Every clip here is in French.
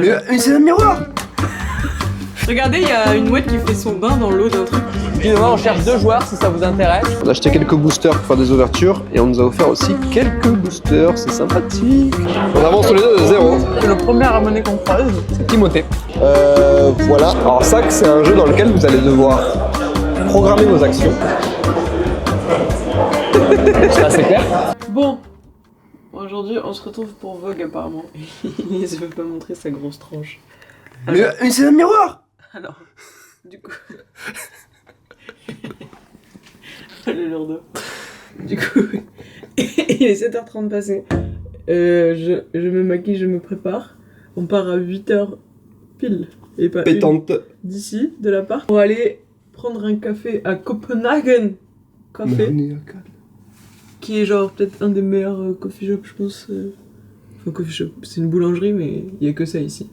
Mais c'est un miroir. Regardez, il y a une mouette qui fait son bain dans l'eau d'un truc. Excusez-moi, on cherche 2 joueurs si ça vous intéresse. On a acheté quelques boosters pour faire des ouvertures et on nous a offert aussi quelques boosters, c'est sympathique. On avance tous les deux de 0. C'est le premier abonné qu'on croise, c'est Timothée. Voilà. Alors ça, c'est un jeu dans lequel vous allez devoir programmer vos actions. Ça c'est clair. Bon, aujourd'hui on se retrouve pour Vogue apparemment. Il ne veut pas montrer sa grosse tranche. Mais c'est un miroir. Alors, du coup... Le lourdeau. Du coup, il est 7h30 passé. Je me maquille, je me prépare. On part à 8h pile. Et pas Pétante. d'ici, de l'appart. Pour aller prendre un café à Copenhagen. Café. Qui est genre peut-être un des meilleurs coffee shops, je pense. Enfin, coffee shop, c'est une boulangerie, mais il n'y a que ça ici.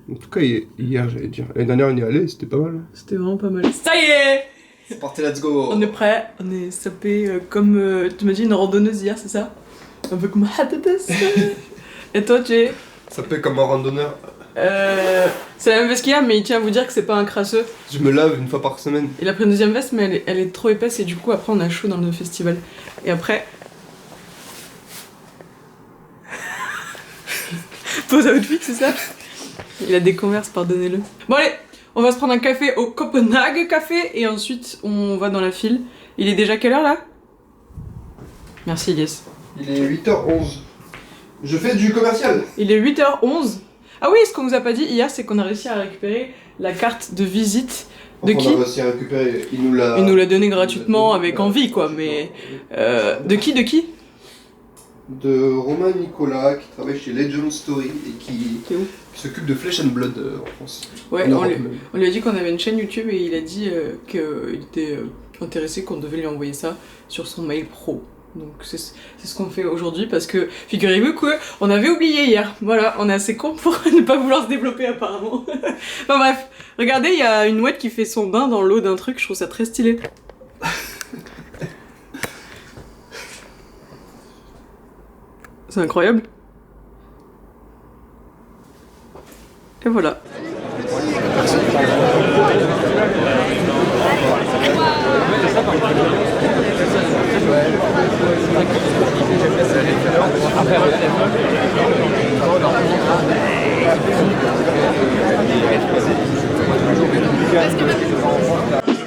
En tout cas, hier, j'allais dire. L'année dernière, on y allait, c'était pas mal. C'était vraiment pas mal. Ça y est! C'est parti, let's go. On est prêt, on est sapé comme, tu m'as dit, une randonneuse hier, c'est ça? Avec ma hatatas. Et toi, tu es? Sapé comme un randonneur. C'est la même veste qu'il y a, mais il tient à vous dire que c'est pas un crasseux. Je me lave une fois par semaine. Il a pris une deuxième veste, mais elle est trop épaisse et du coup, après, on a chaud dans le festival. Et après... Pose outfit, c'est ça? Il a des Converse, pardonnez-le. Bon allez, on va se prendre un café au Copenhagen Café et ensuite on va dans la file. Il est déjà quelle heure là? Merci Elias. Il est 8h11. Je fais du commercial. Il est 8h11. Ah oui, ce qu'on nous a pas dit hier, c'est qu'on a réussi à récupérer la carte de visite de qui? On a réussi à récupérer, il nous l'a donné gratuitement avec envie quoi, mais... de qui? De Romain Nicolas qui travaille chez Legend Story et qui T'es où? s'occupe de Flesh and Blood en France. Ouais, En Europe même. on lui a dit qu'on avait une chaîne YouTube et il a dit qu'il était intéressé qu'on devait lui envoyer ça sur son mail pro. Donc c'est ce qu'on fait aujourd'hui parce que figurez-vous qu'on avait oublié hier. Voilà, on est assez con pour ne pas vouloir se développer apparemment. Enfin bref, regardez, il y a une mouette qui fait son bain dans l'eau d'un truc, je trouve ça très stylé. C'est incroyable. Et voilà.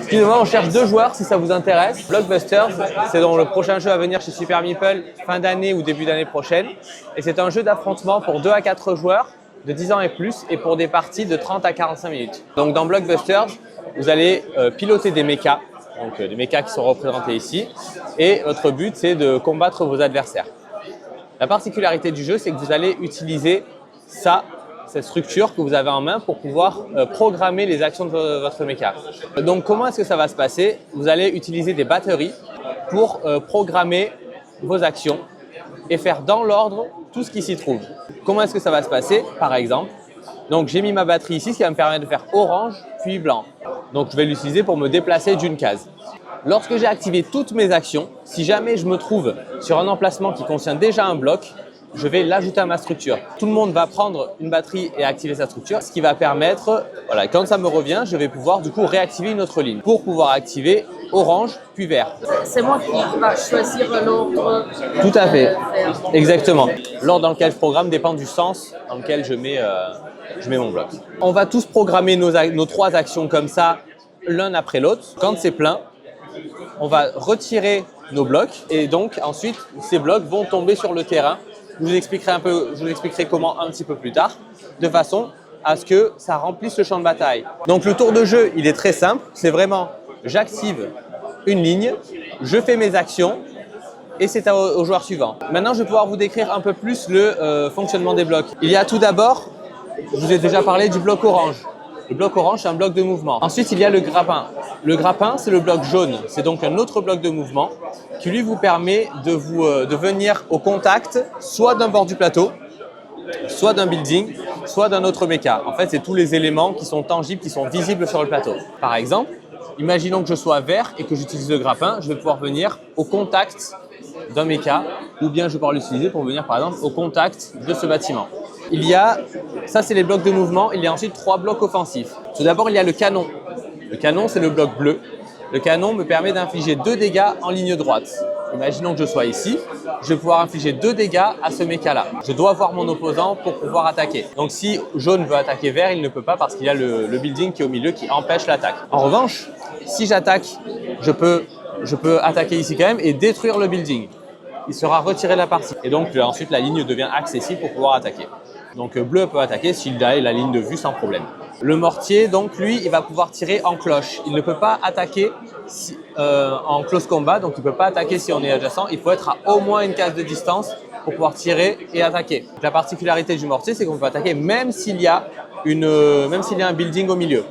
Excusez-moi, on cherche 2 joueurs si ça vous intéresse. Blockbusters, c'est donc le prochain jeu à venir chez Super Meeple, fin d'année ou début d'année prochaine. Et c'est un jeu d'affrontement pour 2 à 4 joueurs de 10 ans et plus et pour des parties de 30 à 45 minutes. Donc dans Blockbusters, vous allez piloter des mechas, donc des mechas qui sont représentés ici. Et votre but, c'est de combattre vos adversaires. La particularité du jeu, c'est que vous allez utiliser cette structure que vous avez en main pour pouvoir programmer les actions de votre mecha. Donc comment est-ce que ça va se passer? Vous allez utiliser des batteries pour programmer vos actions et faire dans l'ordre tout ce qui s'y trouve. Comment est-ce que ça va se passer? Par exemple, donc j'ai mis ma batterie ici, ce qui va me permettre de faire orange puis blanc. Donc je vais l'utiliser pour me déplacer d'une case. Lorsque j'ai activé toutes mes actions, si jamais je me trouve sur un emplacement qui contient déjà un bloc, je vais l'ajouter à ma structure. Tout le monde va prendre une batterie et activer sa structure, ce qui va permettre, voilà, quand ça me revient, je vais pouvoir du coup réactiver une autre ligne pour pouvoir activer orange puis vert. C'est moi qui va choisir l'ordre. Tout à fait, exactement. L'ordre dans lequel je programme dépend du sens dans lequel je mets mon bloc. On va tous programmer nos 3 actions comme ça, l'un après l'autre. Quand c'est plein, on va retirer nos blocs et donc ensuite ces blocs vont tomber sur le terrain. Je vous expliquerai comment un petit peu plus tard, de façon à ce que ça remplisse le champ de bataille. Donc le tour de jeu, il est très simple, c'est vraiment j'active une ligne, je fais mes actions et c'est au joueur suivant. Maintenant, je vais pouvoir vous décrire un peu plus le fonctionnement des blocs. Il y a tout d'abord, je vous ai déjà parlé du bloc orange. Le bloc orange, c'est un bloc de mouvement. Ensuite, il y a le grappin. Le grappin, c'est le bloc jaune. C'est donc un autre bloc de mouvement qui lui vous permet de venir au contact soit d'un bord du plateau, soit d'un building, soit d'un autre méca. En fait, c'est tous les éléments qui sont tangibles, qui sont visibles sur le plateau. Par exemple, imaginons que je sois vert et que j'utilise le grappin, je vais pouvoir venir au contact d'un méca ou bien je vais pouvoir l'utiliser pour venir par exemple au contact de ce bâtiment. Ça c'est les blocs de mouvement, il y a ensuite 3 blocs offensifs. Tout d'abord, il y a le canon. Le canon, c'est le bloc bleu. Le canon me permet d'infliger 2 dégâts en ligne droite. Imaginons que je sois ici, je vais pouvoir infliger 2 dégâts à ce méca-là. Je dois voir mon opposant pour pouvoir attaquer. Donc si jaune veut attaquer vert, il ne peut pas parce qu'il y a le building qui est au milieu qui empêche l'attaque. En revanche, si j'attaque, je peux attaquer ici quand même et détruire le building. Il sera retiré de la partie. Et donc ensuite la ligne devient accessible pour pouvoir attaquer. Donc bleu peut attaquer s'il a la ligne de vue sans problème. Le mortier, donc lui, il va pouvoir tirer en cloche. Il ne peut pas attaquer en close combat, donc il ne peut pas attaquer si on est adjacent. Il faut être à au moins une case de distance pour pouvoir tirer et attaquer. Donc, la particularité du mortier, c'est qu'on peut attaquer même s'il y a un building au milieu,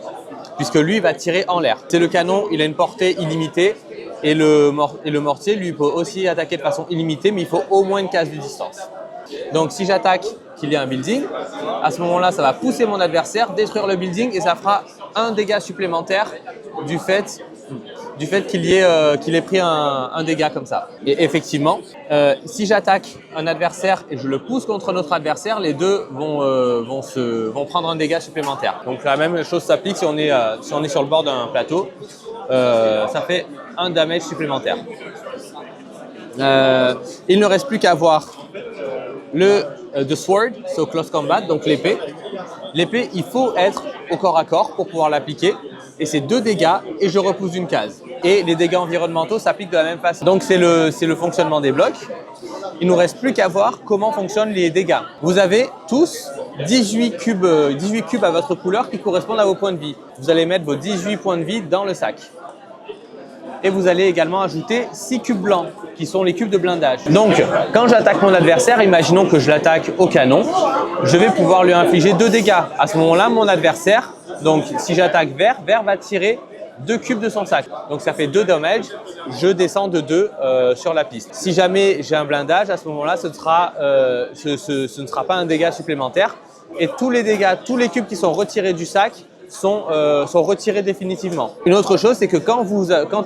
puisque lui, il va tirer en l'air. C'est le canon, il a une portée illimitée. Et le mortier, lui, peut aussi attaquer de façon illimitée, mais il faut au moins une case de distance. Donc si j'attaque qu'il y a un building, à ce moment-là, ça va pousser mon adversaire, détruire le building et ça fera un dégât supplémentaire du fait qu'il ait pris un dégât comme ça. Et effectivement, si j'attaque un adversaire et je le pousse contre notre adversaire, les deux vont prendre un dégât supplémentaire. Donc la même chose s'applique si on est sur le bord d'un plateau. Ça fait un damage supplémentaire. Il ne reste plus qu'à voir the sword, so close combat, donc l'épée. L'épée, il faut être au corps à corps pour pouvoir l'appliquer. Et c'est 2 dégâts et je repousse d'une case. Et les dégâts environnementaux s'appliquent de la même façon. Donc c'est le fonctionnement des blocs. Il nous reste plus qu'à voir comment fonctionnent les dégâts. Vous avez tous 18 cubes à votre couleur qui correspondent à vos points de vie. Vous allez mettre vos 18 points de vie dans le sac. Et vous allez également ajouter 6 cubes blancs, qui sont les cubes de blindage. Donc, quand j'attaque mon adversaire, imaginons que je l'attaque au canon, je vais pouvoir lui infliger 2 dégâts. À ce moment-là, mon adversaire, donc si j'attaque vert, vert va tirer 2 cubes de son sac. Donc ça fait 2 dommages, je descends de 2 sur la piste. Si jamais j'ai un blindage, à ce moment-là, ce ne sera pas un dégât supplémentaire. Et tous les dégâts, tous les cubes qui sont retirés du sac, sont retirés définitivement. Une autre chose, c'est que quand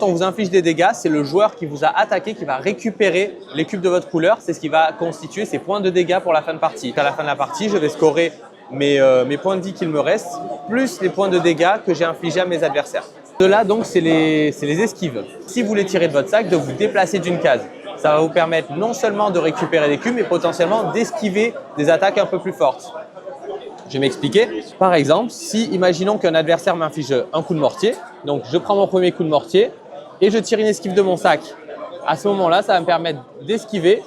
on vous inflige des dégâts, c'est le joueur qui vous a attaqué qui va récupérer les cubes de votre couleur. C'est ce qui va constituer ses points de dégâts pour la fin de partie. À la fin de la partie, je vais scorer mes points de vie qu'il me reste, plus les points de dégâts que j'ai infligés à mes adversaires. Cela donc, c'est les esquives. Si vous les tirez de votre sac, de vous déplacer d'une case. Ça va vous permettre non seulement de récupérer des cubes, mais potentiellement d'esquiver des attaques un peu plus fortes. Je vais m'expliquer. Par exemple, imaginons qu'un adversaire m'inflige un coup de mortier, donc je prends mon premier coup de mortier et je tire une esquive de mon sac. À ce moment-là, ça va me permettre d'esquiver,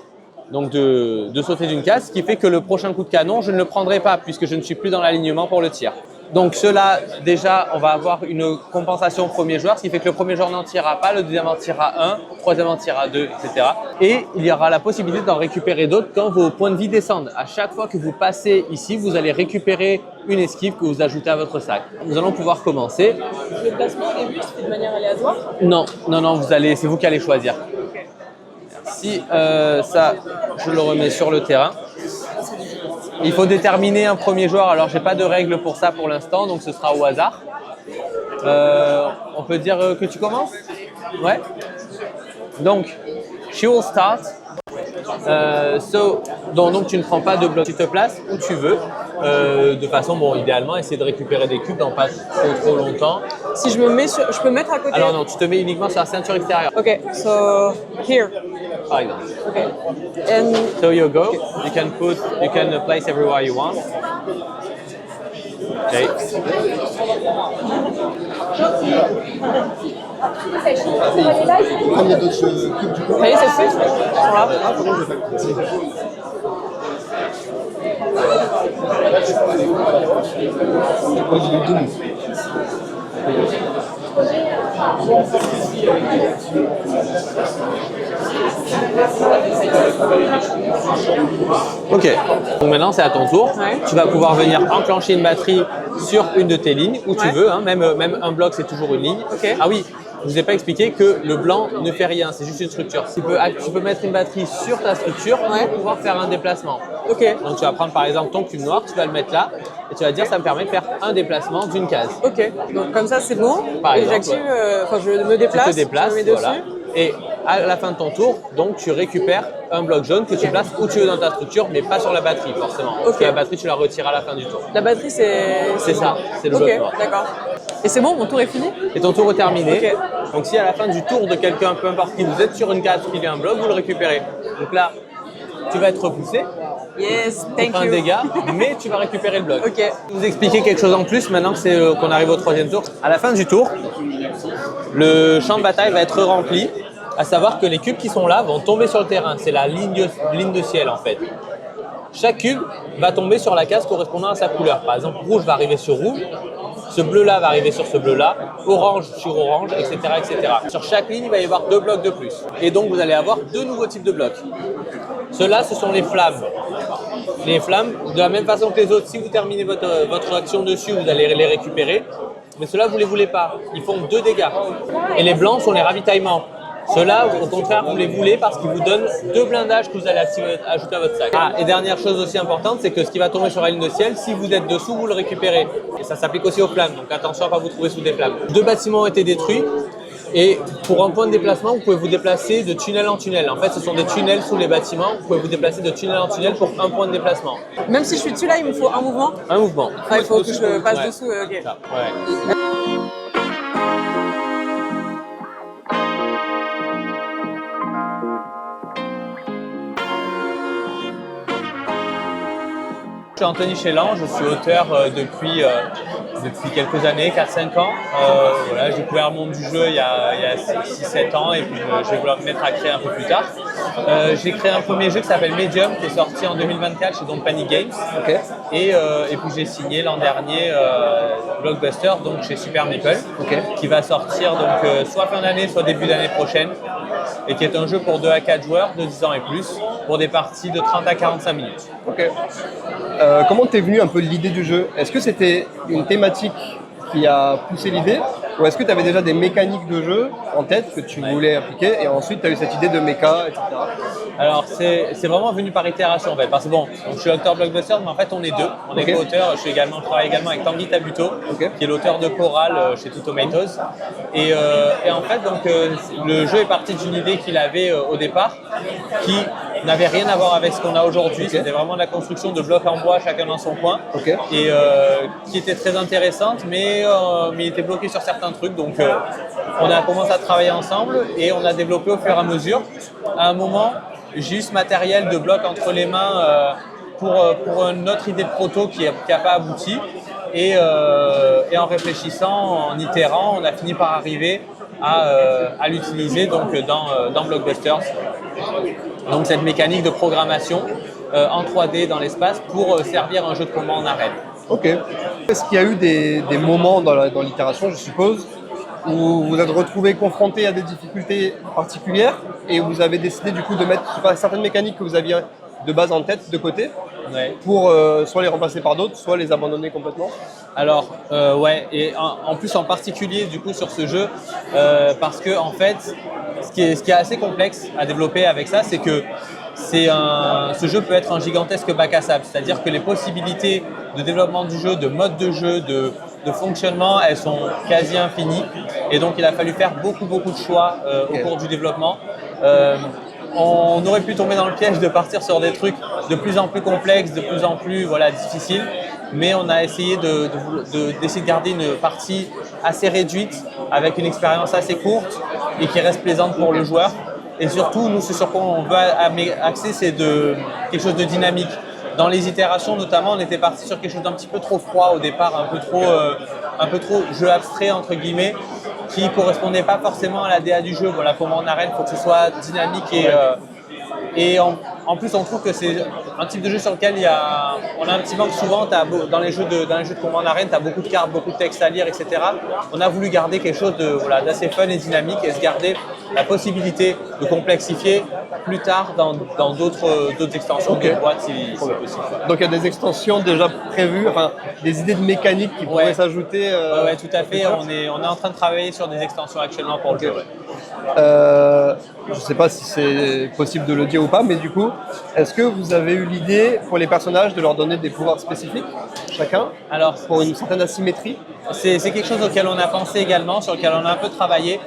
donc de sauter d'une case, ce qui fait que le prochain coup de canon, je ne le prendrai pas puisque je ne suis plus dans l'alignement pour le tir. Donc cela, déjà, on va avoir une compensation au premier joueur, ce qui fait que le premier joueur n'en tirera pas, le deuxième en tirera 1, le troisième en tirera 2, etc. Et il y aura la possibilité d'en récupérer d'autres quand vos points de vie descendent. À chaque fois que vous passez ici, vous allez récupérer une esquive que vous ajoutez à votre sac. Nous allons pouvoir commencer. Le placement au début, c'est de manière aléatoire? Non, c'est vous qui allez choisir. Merci. Ça, je le remets sur le terrain. Il faut déterminer un premier joueur. Alors, j'ai pas de règle pour ça pour l'instant, donc ce sera au hasard. On peut dire que tu commences? Ouais. Donc, she will start. Donc tu ne prends pas de bloc, tu te places où tu veux. De façon, idéalement, essayer de récupérer des cubes dans pas trop longtemps. Si je me mets je peux me mettre à côté? Alors non, tu te mets uniquement sur la ceinture extérieure. Ok, so here. Par exemple. Okay. And So you go. You can place everywhere you want. Okay. Comme il y a d'autres cubes du coup. ça y est, c'est fait. Ils sont là. Ok, donc maintenant c'est à ton tour. Ouais. Tu vas pouvoir venir enclencher une batterie sur une de tes lignes où tu veux, hein. Même un bloc c'est toujours une ligne. Ok. Ah oui, je ne vous ai pas expliqué que le blanc ne fait rien, c'est juste une structure. Tu peux mettre une batterie sur ta structure pour pouvoir faire un déplacement. Ok. Donc tu vas prendre par exemple ton cube noir, tu vas le mettre là et tu vas dire ça me permet de faire un déplacement d'une case. Ok. Donc comme ça c'est bon. Par Et exemple, j'active, je me déplace. Tu te déplaces, je me mets dessus. voilà. Et à la fin de ton tour, donc tu récupères un bloc jaune que tu places où tu veux dans ta structure, mais pas sur la batterie forcément. Parce que la batterie, tu la retires à la fin du tour. La batterie, c'est... C'est ça, c'est le bloc noir. Ok, d'accord. Et c'est bon, mon tour est fini? Et ton tour est terminé. Ok. Donc si à la fin du tour de quelqu'un, peu importe qui, vous êtes sur une case qui a un bloc, vous le récupérez. Donc là, tu vas être repoussé, Yes, tu thank prends un you. dégât, mais tu vas récupérer le bloc. Ok. Je vais vous expliquer quelque chose en plus maintenant que qu'on arrive au troisième tour. À la fin du tour, le champ de bataille va être rempli, à savoir que les cubes qui sont là vont tomber sur le terrain. C'est la ligne de ciel en fait. Chaque cube va tomber sur la case correspondant à sa couleur. Par exemple, rouge va arriver sur rouge, ce bleu-là va arriver sur ce bleu-là, orange sur orange, etc., etc. Sur chaque ligne, il va y avoir 2 blocs de plus. Et donc, vous allez avoir 2 nouveaux types de blocs. Ceux-là, ce sont les flammes. Les flammes, de la même façon que les autres, si vous terminez votre action dessus, vous allez les récupérer. Mais ceux-là, vous ne les voulez pas. Ils font 2 dégâts. Et les blancs sont les ravitaillements. Ceux-là, au contraire, vous les voulez parce qu'ils vous donnent 2 blindages que vous allez ajouter à votre sac. Ah, et dernière chose aussi importante, c'est que ce qui va tomber sur la ligne de ciel, si vous êtes dessous, vous le récupérez. Et ça s'applique aussi aux flammes, donc attention à ne pas vous trouver sous des flammes. 2 bâtiments ont été détruits. Et pour un point de déplacement, vous pouvez vous déplacer de tunnel en tunnel. En fait, ce sont des tunnels sous les bâtiments. Vous pouvez vous déplacer de tunnel en tunnel pour un point de déplacement. Même si je suis dessus là, il me faut un mouvement. Un mouvement. Ah, il faut que je passe Ouais. dessous, ok. Ça, ouais. Je suis Anthony Chélan, je suis auteur depuis quelques années, 4-5 ans. Voilà, j'ai découvert le monde du jeu il y a 6-7 ans et puis je vais vouloir me mettre à créer un peu plus tard. J'ai créé un premier jeu qui s'appelle Medium, qui est sorti en 2024 chez Don't Panic Games. Ok. Et puis j'ai signé l'an dernier Blockbuster, donc chez Super Meeple, qui va sortir donc soit fin d'année, soit début d'année prochaine, et qui est un jeu pour 2 à 4 joueurs de 10 ans et plus, pour des parties de 30 à 45 minutes. Ok. Comment t'es venu un peu l'idée du jeu? Est-ce que c'était une thématique qui a poussé l'idée, ou est-ce que tu avais déjà des mécaniques de jeu en tête que tu voulais appliquer et ensuite tu as eu cette idée de méca, etc. Alors c'est vraiment venu par itération en fait, parce que bon, donc, je suis auteur Blockbuster, mais en fait on est deux, on est co-auteurs. Je travaille également avec Tanguy Tabuteau, qui est l'auteur de Chorale chez Two Tomatoes. Et en fait donc le jeu est parti d'une idée qu'il avait au départ, qui n'avait rien à voir avec ce qu'on a aujourd'hui. C'était vraiment la construction de blocs en bois, chacun dans son coin, et qui était très intéressante, mais il était bloqué sur certains trucs. Donc on a commencé à travailler ensemble et on a développé au fur et à mesure. À un moment, j'ai eu ce matériel de blocs entre les mains pour une autre idée de proto qui n'a pas abouti. Et en réfléchissant, en itérant, on a fini par arriver à l'utiliser donc dans Blockbusters. Donc cette mécanique de programmation en 3D dans l'espace pour servir un jeu de combat en arène. Ok. Est-ce qu'il y a eu des moments dans l'itération, je suppose, où vous êtes retrouvé confronté à des difficultés particulières et vous avez décidé du coup de mettre certaines mécaniques que vous aviez de base en tête de côté pour soit les remplacer par d'autres, soit les abandonner complètement? Alors ouais, et en plus en particulier du coup sur ce jeu, parce que en fait ce qui est assez complexe à développer avec ça, c'est que ce jeu peut être un gigantesque bac à sable, c'est-à-dire que les possibilités de développement du jeu, de mode de jeu, de fonctionnement, elles sont quasi infinies, et donc il a fallu faire beaucoup de choix au cours du développement. On aurait pu tomber dans le piège de partir sur des trucs de plus en plus complexes, de plus en plus difficiles, mais on a essayé d'essayer de garder une partie assez réduite avec une expérience assez courte et qui reste plaisante pour le joueur. Et surtout, nous, ce sur quoi on veut axer, c'est quelque chose de dynamique. Dans les itérations, notamment, on était parti sur quelque chose d'un petit peu trop froid au départ, un peu trop jeu abstrait, entre guillemets, qui ne correspondait pas forcément à la DA du jeu. Voilà, comme en arène, il faut que ce soit dynamique et en plus, on trouve que c'est un type de jeu sur lequel on a un petit manque souvent. Dans les jeux de combat en arène, tu as beaucoup de cartes, beaucoup de textes à lire, etc. On a voulu garder quelque chose d'assez fun et dynamique et se garder la possibilité de complexifier plus tard dans d'autres extensions de boîte si possible. Donc il y a des extensions déjà prévues, enfin des idées de mécanique qui pourraient s'ajouter. Ouais, tout à fait. On est en train de travailler sur des extensions actuellement pour le jeu. Je ne sais pas si c'est possible de le dire ou pas, mais du coup, est-ce que vous avez eu l'idée pour les personnages de leur donner des pouvoirs spécifiques, chacun, pour une certaine asymétrie? C'est quelque chose auquel on a pensé également, sur lequel on a un peu travaillé.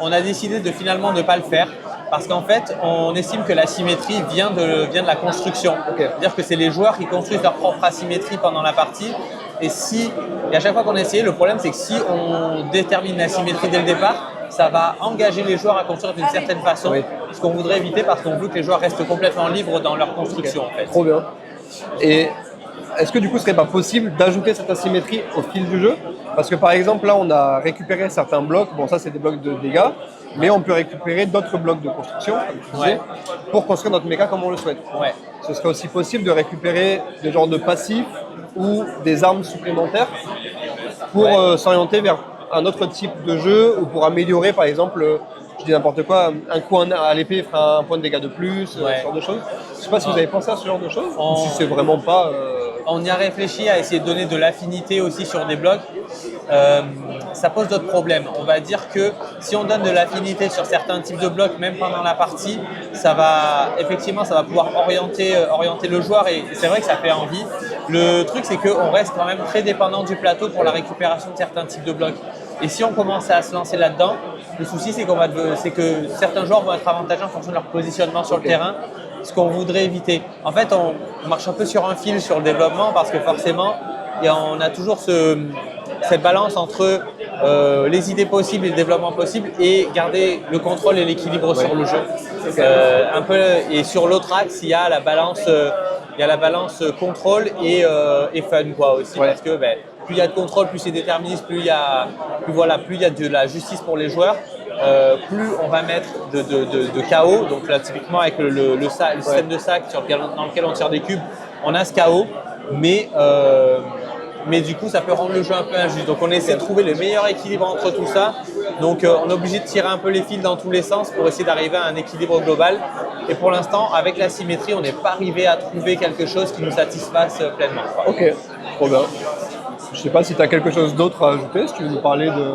on a décidé de finalement ne pas le faire parce qu'en fait, on estime que l'asymétrie vient de la construction. C'est-à-dire que c'est les joueurs qui construisent leur propre asymétrie pendant la partie. Et à chaque fois qu'on a essayé, le problème c'est que si on détermine l'asymétrie dès le départ, ça va engager les joueurs à construire d'une certaine façon, ce qu'on voudrait éviter parce qu'on veut que les joueurs restent complètement libres dans leur construction. En fait. Trop bien. Et est-ce que du coup, ce serait pas possible d'ajouter cette asymétrie au fil du jeu? Parce que par exemple, là, on a récupéré certains blocs. Bon, ça, c'est des blocs de dégâts. Mais on peut récupérer d'autres blocs de construction comme tu disais, pour construire notre méca comme on le souhaite. Ouais. Ce serait aussi possible de récupérer des genres de passifs ou des armes supplémentaires pour s'orienter vers un autre type de jeu ou pour améliorer, par exemple, je dis n'importe quoi, un coup à l'épée fera un point de dégâts de plus, ce genre de choses. Je sais pas si vous avez pensé à ce genre de choses ou si c'est vraiment pas... On y a réfléchi à essayer de donner de l'affinité aussi sur des blocs. Ça pose d'autres problèmes. On va dire que si on donne de l'affinité sur certains types de blocs, même pendant la partie, ça va pouvoir orienter le joueur et c'est vrai que ça fait envie. Le truc, c'est qu'on reste quand même très dépendant du plateau pour la récupération de certains types de blocs. Et si on commence à se lancer là-dedans, le souci, c'est que certains joueurs vont être avantagés en fonction de leur positionnement sur le terrain, ce qu'on voudrait éviter. En fait, on marche un peu sur un fil sur le développement parce que forcément, on a toujours cette balance entre les idées possibles et le développement possible et garder le contrôle et l'équilibre sur le jeu. Un peu, et sur l'autre axe, il y a la balance contrôle et fun quoi, aussi parce que plus il y a de contrôle, plus c'est déterministe, plus il y a de la justice pour les joueurs. Plus on va mettre de chaos, donc là typiquement avec le système de sac dans lequel on tire des cubes, on a ce chaos, mais du coup ça peut rendre le jeu un peu injuste. Donc on essaie de trouver le meilleur équilibre entre tout ça. Donc on est obligé de tirer un peu les fils dans tous les sens pour essayer d'arriver à un équilibre global. Et pour l'instant, avec la symétrie, on n'est pas arrivé à trouver quelque chose qui nous satisfasse pleinement. Ok, trop bien. Je sais pas si tu as quelque chose d'autre à ajouter, si tu veux nous parler de...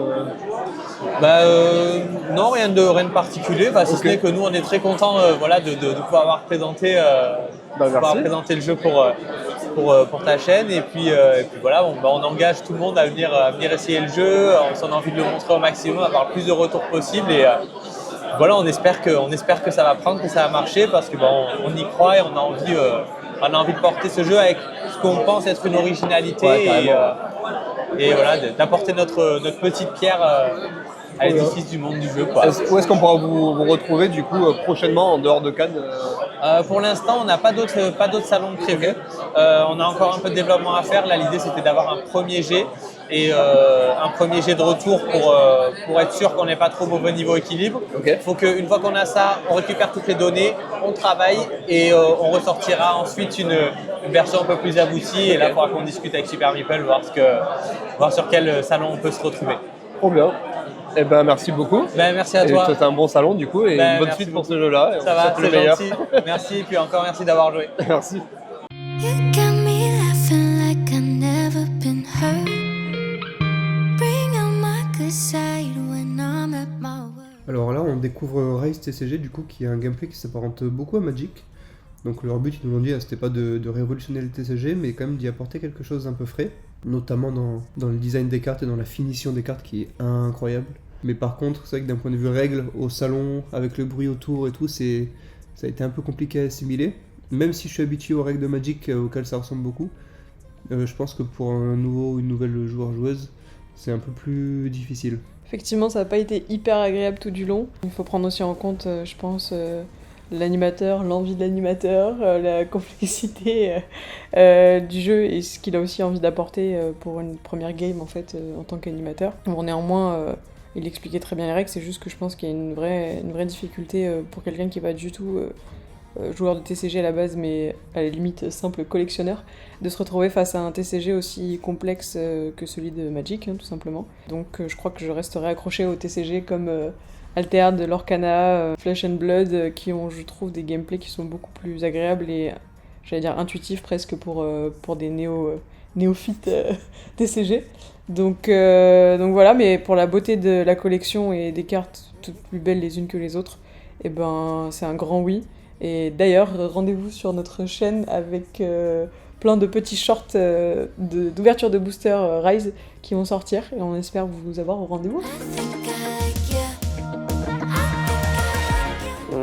Non, rien de particulier, si ce n'est que nous on est très contents de pouvoir avoir présenté le jeu pour ta chaîne et puis voilà, on engage tout le monde à venir essayer le jeu, on a envie de le montrer au maximum, avoir le plus de retours possible et voilà, on espère que ça va prendre, que ça va marcher parce que on y croit et on a envie de porter ce jeu avec ce qu'on pense être une originalité et voilà, d'apporter notre petite pierre à l'édifice du monde du jeu. Où est-ce qu'on pourra vous retrouver du coup prochainement en dehors de Cannes? Pour l'instant, on n'a pas d'autres salons prévus. On a encore un peu de développement à faire. Là, l'idée c'était d'avoir un premier jet et un premier jet de retour pour être sûr qu'on n'ait pas trop mauvais niveau équilibre. Il faut qu'une fois qu'on a ça, on récupère toutes les données, on travaille et on ressortira ensuite une version un peu plus aboutie. Et là, il faudra qu'on discute avec Super Meeple, voir sur quel salon on peut se retrouver. Trop bien. Eh ben, merci beaucoup. Merci à toi. C'était un bon salon du coup et une bonne suite pour ce jeu-là. Ça va, c'est gentil. Merci et puis encore merci d'avoir joué. Merci. You got me laughing like I've never been hurt. Bring on my good side when I'm at my worst. Alors là, on découvre Rise TCG du coup, qui est un gameplay qui s'apparente beaucoup à Magic. Donc leur but, ils nous l'ont dit, c'était pas de révolutionner le TCG, mais quand même d'y apporter quelque chose d'un peu frais, notamment dans le design des cartes et dans la finition des cartes qui est incroyable. Mais par contre, c'est vrai que d'un point de vue règles, au salon, avec le bruit autour et tout, ça a été un peu compliqué à assimiler. Même si je suis habitué aux règles de Magic auxquelles ça ressemble beaucoup, je pense que pour un nouveau ou une nouvelle joueuse, c'est un peu plus difficile. Effectivement, ça n'a pas été hyper agréable tout du long. Il faut prendre aussi en compte, je pense, l'animateur, l'envie de l'animateur, la complexité du jeu et ce qu'il a aussi envie d'apporter pour une première game en fait en tant qu'animateur. Bon, néanmoins, il expliquait très bien les règles, c'est juste que je pense qu'il y a une vraie difficulté pour quelqu'un qui n'est pas du tout joueur de TCG à la base, mais à la limite simple collectionneur, de se retrouver face à un TCG aussi complexe que celui de Magic, tout simplement. Donc je crois que je resterai accroché au TCG comme Altered, Lorcana, Flesh and Blood, qui ont, je trouve, des gameplays qui sont beaucoup plus agréables et, j'allais dire, intuitifs presque pour des néophytes TCG. Donc voilà, mais pour la beauté de la collection et des cartes toutes plus belles les unes que les autres, eh ben, c'est un grand oui. Et d'ailleurs, rendez-vous sur notre chaîne avec plein de petits shorts d'ouverture de booster Rise qui vont sortir et on espère vous avoir au rendez-vous. I think I like you.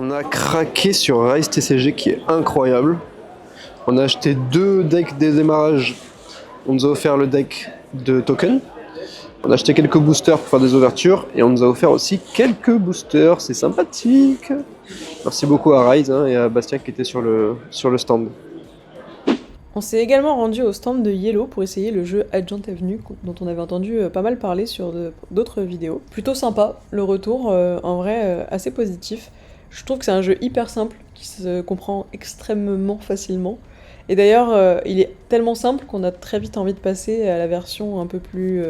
On a craqué sur Rise TCG qui est incroyable. On a acheté 2 decks des démarrages. On nous a offert le deck de token. On a acheté quelques boosters pour faire des ouvertures. Et on nous a offert aussi quelques boosters. C'est sympathique. Merci beaucoup à Rise et à Bastien qui était sur le stand. On s'est également rendu au stand de Yellow pour essayer le jeu Agent Avenue dont on avait entendu pas mal parler sur d'autres vidéos. Plutôt sympa, le retour en vrai assez positif. Je trouve que c'est un jeu hyper simple qui se comprend extrêmement facilement. Et d'ailleurs, il est tellement simple qu'on a très vite envie de passer à la version un peu plus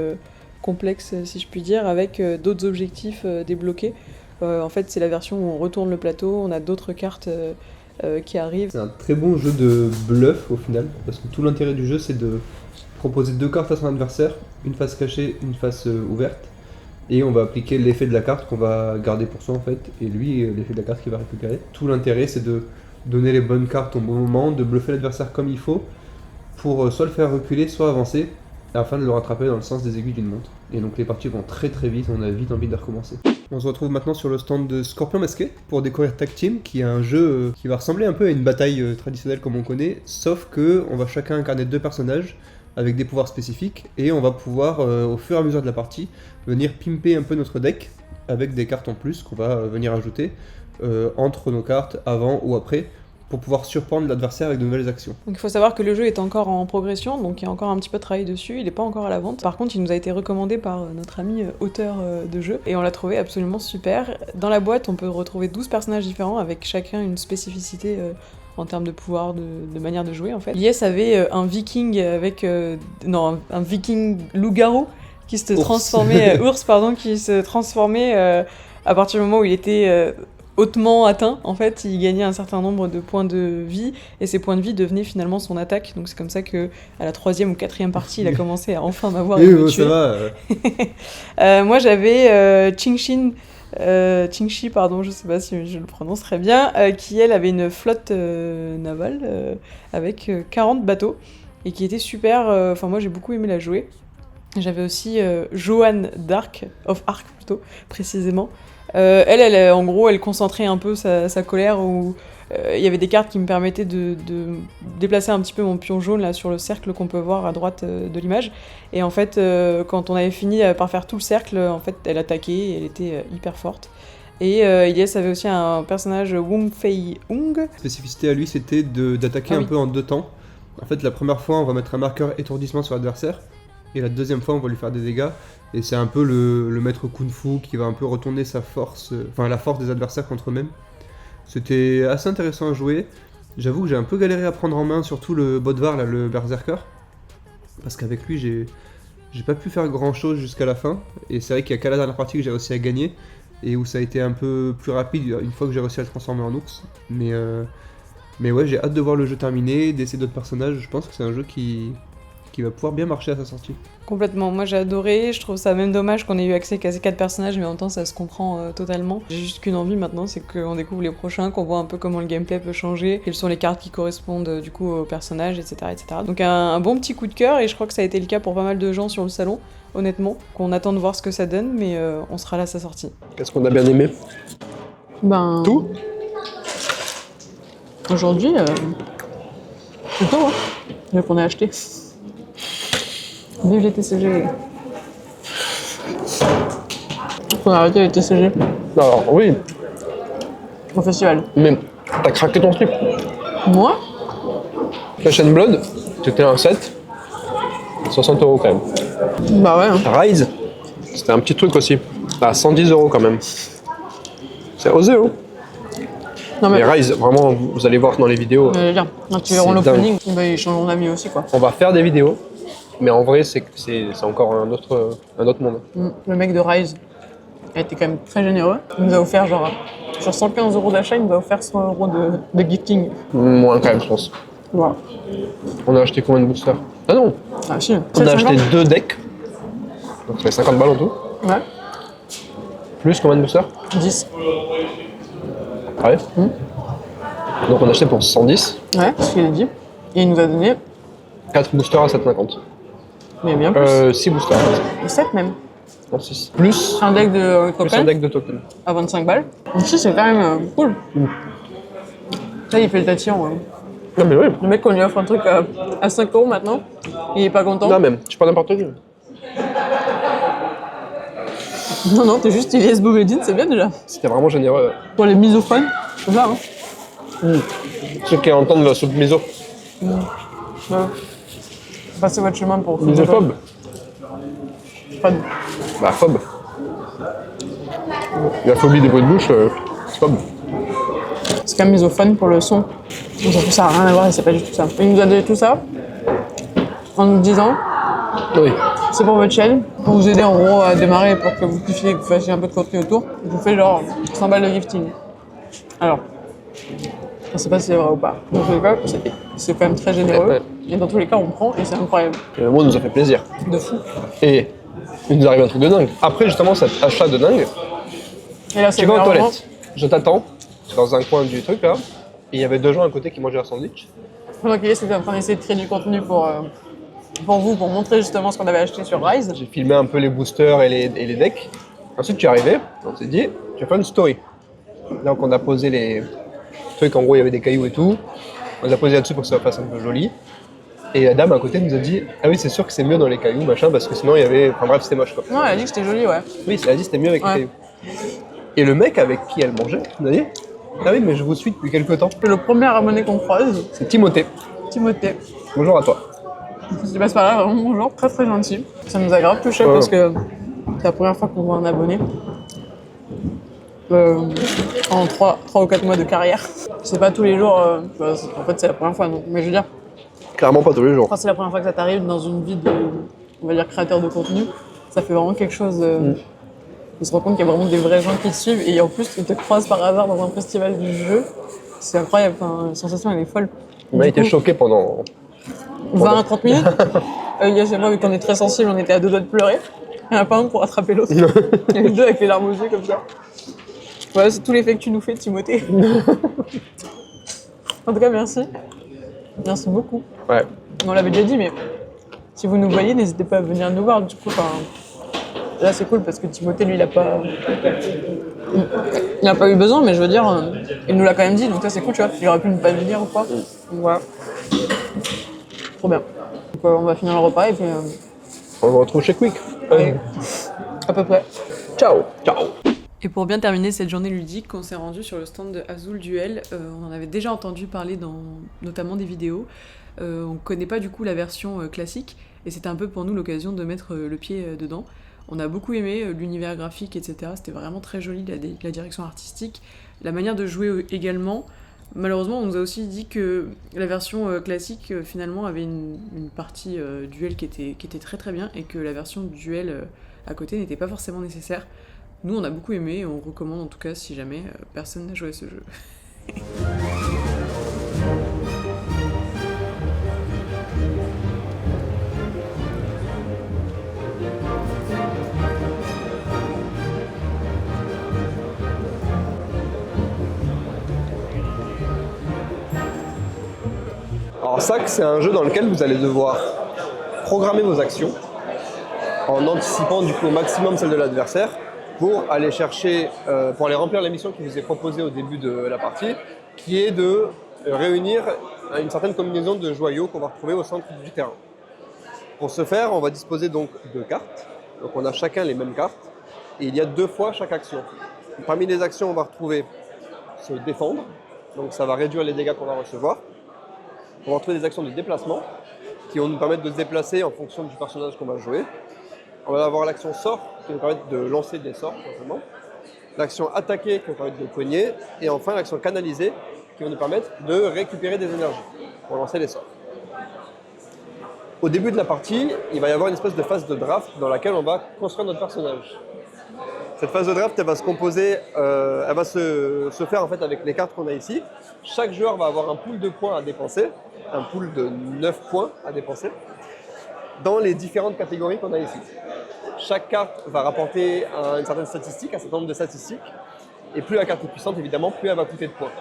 complexe, si je puis dire, avec d'autres objectifs débloqués. En fait, c'est la version où on retourne le plateau, on a d'autres cartes qui arrivent. C'est un très bon jeu de bluff au final, parce que tout l'intérêt du jeu c'est de proposer 2 cartes à son adversaire, une face cachée, une face ouverte, et on va appliquer l'effet de la carte qu'on va garder pour soi en fait, et lui l'effet de la carte qu'il va récupérer. Tout l'intérêt c'est de donner les bonnes cartes au bon moment, de bluffer l'adversaire comme il faut, pour soit le faire reculer, soit avancer, afin de le rattraper dans le sens des aiguilles d'une montre. Et donc les parties vont très très vite, on a vite envie de recommencer. On se retrouve maintenant sur le stand de Scorpion Masqué pour découvrir Tag Team, qui est un jeu qui va ressembler un peu à une bataille traditionnelle comme on connaît, sauf que on va chacun incarner 2 personnages avec des pouvoirs spécifiques, et on va pouvoir au fur et à mesure de la partie venir pimper un peu notre deck avec des cartes en plus qu'on va venir ajouter entre nos cartes avant ou après, pour pouvoir surprendre l'adversaire avec de nouvelles actions. Donc il faut savoir que le jeu est encore en progression, donc il y a encore un petit peu de travail dessus, il n'est pas encore à la vente. Par contre, il nous a été recommandé par notre ami auteur de jeu, et on l'a trouvé absolument super. Dans la boîte, on peut retrouver 12 personnages différents, avec chacun une spécificité en termes de pouvoir, de manière de jouer en fait. Yes avait un viking avec... un viking loup-garou qui se transformait... ours, pardon, qui se transformait à partir du moment où il était... hautement atteint, en fait, il gagnait un certain nombre de points de vie, et ces points de vie devenaient finalement son attaque. Donc c'est comme ça que à la 3e ou 4e partie, il a commencé à enfin m'avoir et me tuer. Ça va. Moi j'avais Qingxi, pardon, je sais pas si je le prononce très bien, qui elle avait une flotte navale avec 40 bateaux, et qui était super, enfin moi j'ai beaucoup aimé la jouer. J'avais aussi Joanne d'Arc, of Arc plutôt, précisément. Elle, en gros, elle concentrait un peu sa colère, où il y avait des cartes qui me permettaient de déplacer un petit peu mon pion jaune là sur le cercle qu'on peut voir à droite de l'image. Et en fait, quand on avait fini par faire tout le cercle, en fait, elle attaquait et elle était hyper forte. Et Ilyes avait aussi un personnage Wong Fei Hung. La spécificité à lui, c'était d'attaquer un peu en 2 temps. En fait, la première fois, on va mettre un marqueur étourdissement sur l'adversaire, et la deuxième fois, on va lui faire des dégâts. Et c'est un peu le maître Kung Fu qui va un peu retourner sa force, la force des adversaires contre eux-mêmes. C'était assez intéressant à jouer. J'avoue que j'ai un peu galéré à prendre en main, surtout le Bodvar, là, le Berserker. Parce qu'avec lui, j'ai pas pu faire grand chose jusqu'à la fin. Et c'est vrai qu'il y a qu'à la dernière partie que j'ai réussi à gagner, et où ça a été un peu plus rapide une fois que j'ai réussi à le transformer en ours. Mais ouais, j'ai hâte de voir le jeu terminé, d'essayer d'autres personnages. Je pense que c'est un jeu qui va pouvoir bien marcher à sa sortie. Complètement, moi j'ai adoré, je trouve ça même dommage qu'on ait eu accès qu'à ces 4 personnages, mais en même temps ça se comprend totalement. J'ai juste qu'une envie maintenant, c'est qu'on découvre les prochains, qu'on voit un peu comment le gameplay peut changer, quelles sont les cartes qui correspondent du coup aux personnages, etc. etc. Donc un bon petit coup de cœur, et je crois que ça a été le cas pour pas mal de gens sur le salon, honnêtement, qu'on attend de voir ce que ça donne, mais on sera là à sa sortie. Qu'est-ce qu'on a bien aimé? Tout Aujourd'hui, c'est tout, hein, qu'on a acheté. Vive les TCG. On a arrêté les TCG. Alors oui, Au festival. mais t'as craqué ton trip. Moi Flesh and Blood, c'était un set, 60 € quand même. Bah ouais. Hein. Rise, c'était un petit truc aussi, à 110 € quand même. C'est osé, hein. Non mais. Mais Rise, vraiment, vous allez voir dans les vidéos. Je veux dire, quand tu verras l'opening, bah, ils changeront d'avis aussi quoi. On va faire des vidéos, mais en vrai, c'est encore un autre monde. Le mec de Rise a été quand même très généreux. Il nous a offert genre, sur 115 € d'achat, il nous a offert 100 € de gifting. Moins quand même, je pense. Voilà. On a acheté combien de boosters? Ah non, Ah si. on a acheté 2 decks, donc ça fait 50 balles en tout. Ouais. Plus combien de boosters? 10. Ouais. Donc on a acheté pour 110, Ouais, c'est ce qu'il a dit. Et il nous a donné, 4 boosters à 7,50. mais bien plus. 6 boosters. Et 7 même. En 6. Plus Un deck de un token deck de tokens. à 25 balles. Donc si, c'est quand même cool. Là, il fait le tatillon. Non mais oui. Le mec, on lui offre un truc à 5 € maintenant, il est pas content. Non même, tu prends n'importe qui. Non, t'es juste Ilyes Boumediene, c'est bien déjà. C'était vraiment généreux. Pour les misophones, c'est ça, hein. Ceux qui entendent la soupe miso. Ouais. Passez votre chemin pour... Misophobe. Pas de- Bah phobe. La phobie des bruits de bouche, c'est phobe. C'est quand même misophone pour le son. Donc ça n'a rien à voir et c'est pas du tout ça. Il nous a donné tout ça en nous disant Oui. c'est pour votre chaîne, pour vous aider en gros à démarrer pour que vous kiffiez et que vous fassiez un peu de contenu autour. Je vous fais genre 100 balles de gifting. Alors, je sais pas si c'est vrai ou pas. Dans tous les cas, c'est quand même très généreux. Ouais. Et dans tous les cas, on prend et c'est incroyable. Le mot nous a fait plaisir. De fou. Et il nous arrive un truc de dingue. Après justement cet achat de dingue, Et là, c'est tu vas aux vraiment- toilettes. Je t'attends dans un coin du truc là. Et il y avait 2 gens à côté qui mangeaient un sandwich. Pendant qu'il était en train d'essayer de créer du contenu pour vous, pour montrer justement ce qu'on avait acheté sur Rise. J'ai filmé un peu les boosters et les decks. Ensuite tu es arrivé, on s'est dit, tu vas faire une story. Donc on a posé les trucs, en gros il y avait des cailloux et tout. On les a posés là-dessus pour que ça fasse un peu joli. Et la dame à côté nous a dit, ah oui c'est sûr que c'est mieux dans les cailloux, machin, parce que sinon il y avait... Enfin bref, c'était moche quoi. Non, elle a dit que c'était joli, ouais. Oui, elle a dit c'était mieux avec Ouais. les cailloux. Et le mec avec qui elle mangeait nous a dit, ah oui mais je vous suis depuis quelques temps. C'est le premier abonné qu'on croise, C'est Timothée. Timothée. Bonjour à toi. Je passe par là, vraiment bonjour, très très gentil. Ça nous a grave touché Ouais. parce que c'est la première fois qu'on voit un abonné. En 3 ou 4 mois de carrière. C'est pas tous les jours, en fait c'est la première fois, donc. Mais je veux dire, Clairement pas tous les jours. quand c'est la première fois que ça t'arrive dans une vie de, on va dire, créateur de contenu, ça fait vraiment quelque chose de se rendre compte qu'il y a vraiment des vrais gens qui te suivent et en plus ils te croisent par hasard dans un festival du jeu. C'est incroyable, enfin, la sensation elle est folle. On a Du été coup, choqués pendant... 20 à 30 minutes. Elias et moi, vu qu'on est très sensibles, on était à 2 doigts de pleurer. Il n'y en a pas un pour attraper l'autre. Il y a les deux avec les larmes aux yeux comme ça. Voilà, c'est tout l'effet que tu nous fais, Timothée. En tout cas, merci. Merci beaucoup. Ouais. On l'avait déjà dit, mais si vous nous voyez, n'hésitez pas à venir nous voir. Du coup, là, c'est cool parce que Timothée, lui, il n'a pas eu besoin, mais je veux dire, il nous l'a quand même dit, donc ça, c'est cool, tu vois. Il aurait pu ne pas venir ou quoi. Donc voilà. Trop bien. Donc, on va finir le repas et puis. On se retrouve chez Quick. Allez. À peu près. Ciao. Ciao. Et pour bien terminer cette journée ludique, on s'est rendu sur le stand de Azul Duel. On en avait déjà entendu parler dans notamment des vidéos. On connaît pas du coup la version classique et c'était un peu pour nous l'occasion de mettre le pied dedans. On a beaucoup aimé l'univers graphique, etc. C'était vraiment très joli, la direction artistique. La manière de jouer également. Malheureusement, on nous a aussi dit que la version classique finalement avait une partie duel qui était très très bien et que la version duel à côté n'était pas forcément nécessaire. Nous, on a beaucoup aimé et on recommande en tout cas si jamais personne n'a joué à ce jeu. Alors SAC, c'est un jeu dans lequel vous allez devoir programmer vos actions en anticipant du coup au maximum celle de l'adversaire pour aller chercher, pour aller remplir la mission qui vous est proposée au début de la partie, qui est de réunir une certaine combinaison de joyaux qu'on va retrouver au centre du terrain. Pour ce faire, on va disposer donc de cartes. Donc on a chacun les mêmes cartes et il y a 2 fois chaque action. Parmi les actions, on va retrouver se défendre, donc ça va réduire les dégâts qu'on va recevoir. On va retrouver des actions de déplacement qui vont nous permettre de se déplacer en fonction du personnage qu'on va jouer. On va avoir l'action sort qui va nous permettre de lancer des sorts, tout simplement. L'action attaquer qui va nous permettre de cogner. Et enfin l'action canaliser qui va nous permettre de récupérer des énergies pour lancer les sorts. Au début de la partie, il va y avoir une espèce de phase de draft dans laquelle on va construire notre personnage. Cette phase de draft, elle va se composer, elle va se faire en fait avec les cartes qu'on a ici. Chaque joueur va avoir un pool de points à dépenser, un pool de 9 points à dépenser, dans les différentes catégories qu'on a ici. Chaque carte va rapporter une certaine statistique, un certain nombre de statistiques, et plus la carte est puissante, évidemment, plus elle va coûter de points.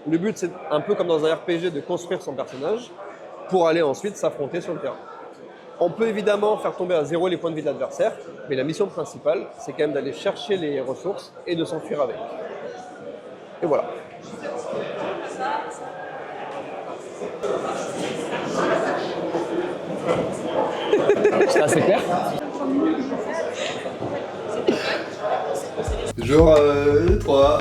Le but, c'est un peu comme dans un RPG de construire son personnage pour aller ensuite s'affronter sur le terrain. On peut évidemment faire tomber à 0 les points de vie de l'adversaire, mais la mission principale, c'est quand même d'aller chercher les ressources et de s'enfuir avec. Et voilà. C'est assez clair. Jour 3.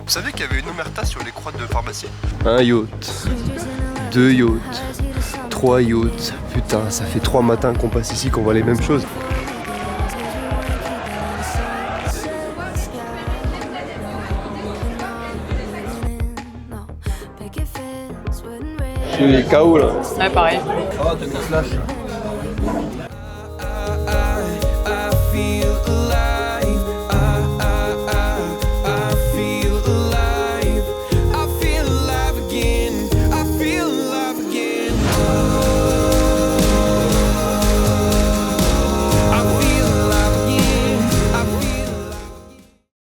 Vous savez qu'il y avait une omerta sur les croix de pharmacie? Un yacht, 2 yachts, 3 yachts. Putain, ça fait 3 matins qu'on passe ici, qu'on voit les mêmes choses. Je suis KO là. Ouais, pareil. Oh, t'as une slash.